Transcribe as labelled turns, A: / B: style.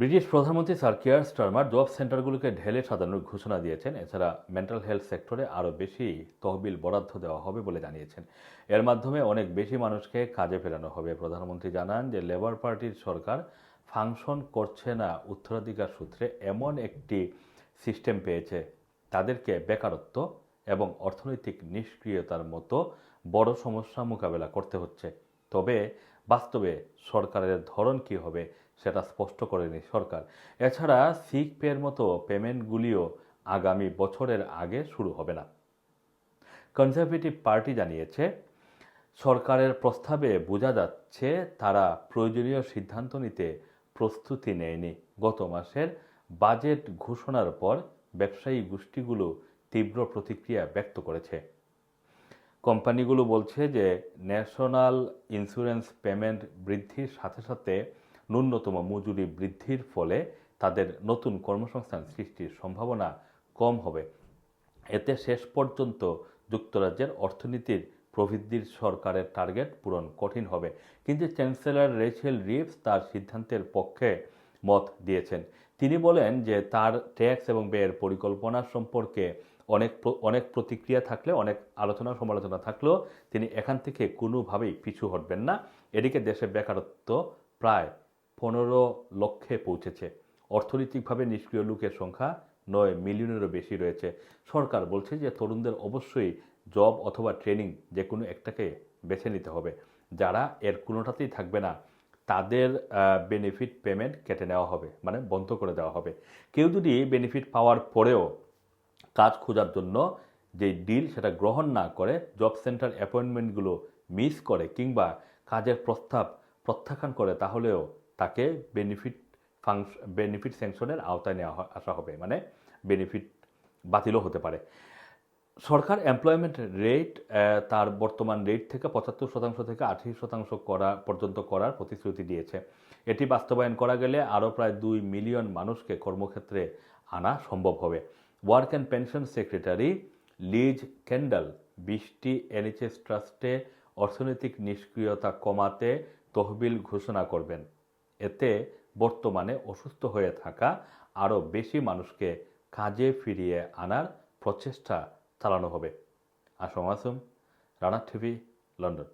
A: British প্রধানমন্ত্রী sir Keir Starmer job সেন্টারগুলোকে ঢেলে সাজানোর ঘোষণা দিয়েছেন। এছাড়া মেন্টাল হেলথ সেক্টরে আরও বেশি তহবিল বরাদ্দ দেওয়া হবে বলে জানিয়েছেন। এর মাধ্যমে অনেক বেশি মানুষকে কাজে ফেরানো হবে। প্রধানমন্ত্রী জানান যে লেবার পার্টির সরকার ফাংশন করছে না উত্তরাধিকার সূত্রে এমন একটি সিস্টেম পেয়েছে, তাদেরকে বেকারত্ব এবং অর্থনৈতিক নিষ্ক্রিয়তার মতো বড় সমস্যা মোকাবেলা করতে হচ্ছে। তবে বাস্তবে সরকারের ধরন কী হবে সেটা স্পষ্ট করেনি সরকার। এছাড়া সিক পের মতো পেমেন্টগুলিও আগামী বছরের আগে শুরু হবে না। কনজারভেটিভ পার্টি জানিয়েছে, সরকারের প্রস্তাবে বোঝা যাচ্ছে তারা প্রয়োজনীয় সিদ্ধান্ত নিতে প্রস্তুতি নেয়নি। গত মাসের বাজেট ঘোষণার পর ব্যবসায়ী গোষ্ঠীগুলো তীব্র প্রতিক্রিয়া ব্যক্ত করেছে। কোম্পানিগুলো বলছে যে ন্যাশনাল ইন্স্যুরেন্স পেমেন্ট বৃদ্ধির সাথে সাথে ন্যূনতম মজুরি বৃদ্ধির ফলে তাদের নতুন কর্মসংস্থান সৃষ্টির সম্ভাবনা কম হবে। এতে শেষ পর্যন্ত যুক্তরাজ্যের অর্থনীতির প্রবৃদ্ধির সরকারের টার্গেট পূরণ কঠিন হবে। কিন্তু চ্যান্সেলর রেচেল রিভস তার সিদ্ধান্তের পক্ষে মত দিয়েছেন। তিনি বলেন যে তার ট্যাক্স এবং ব্যয়ের পরিকল্পনা সম্পর্কে অনেক প্রতিক্রিয়া থাকলে, অনেক আলোচনা সমালোচনা থাকলেও তিনি এখান থেকে কোনোভাবেই পিছু হটবেন না। এদিকে দেশে বেকারত্ব প্রায় 15 লক্ষে পৌঁছেছে। অর্থনৈতিকভাবে নিষ্ক্রিয় লোকের সংখ্যা 9 মিলিয়নেরও বেশি রয়েছে। সরকার বলছে যে তরুণদের অবশ্যই জব অথবা ট্রেনিং যে কোনো একটাকে বেছে নিতে হবে। যারা এর কোনোটাতেই থাকবে না তাদের বেনিফিট পেমেন্ট কেটে নেওয়া হবে, মানে বন্ধ করে দেওয়া হবে। কেউ যদি বেনিফিট পাওয়ার পরেও কাজ খোঁজার জন্য যে ডিল সেটা গ্রহণ না করে, জব সেন্টার অ্যাপয়েন্টমেন্টগুলো মিস করে কিংবা কাজের প্রস্তাব প্রত্যাখ্যান করে, তাহলেও তাকে বেনিফিট স্যাংশনের আওতায় নেওয়া আসা হবে, মানে বেনিফিট বাতিলও হতে পারে। সরকার এমপ্লয়মেন্ট রেট তার বর্তমান রেট থেকে 75% থেকে 80% পর্যন্ত করার প্রতিশ্রুতি দিয়েছে। এটি বাস্তবায়ন করা গেলে আরও প্রায় 2 মিলিয়ন মানুষকে কর্মক্ষেত্রে আনা সম্ভব হবে। Work and pension secretary Liz Kendall 20টি এনএইচএস ট্রাস্টে অর্থনৈতিক নিষ্ক্রিয়তা কমাতে তহবিল ঘোষণা করবেন। এতে বর্তমানে অসুস্থ হয়ে থাকা আরও বেশি মানুষকে কাজে ফিরিয়ে আনার প্রচেষ্টা চালানো হবে। Assam আসুম, Rana TV, London.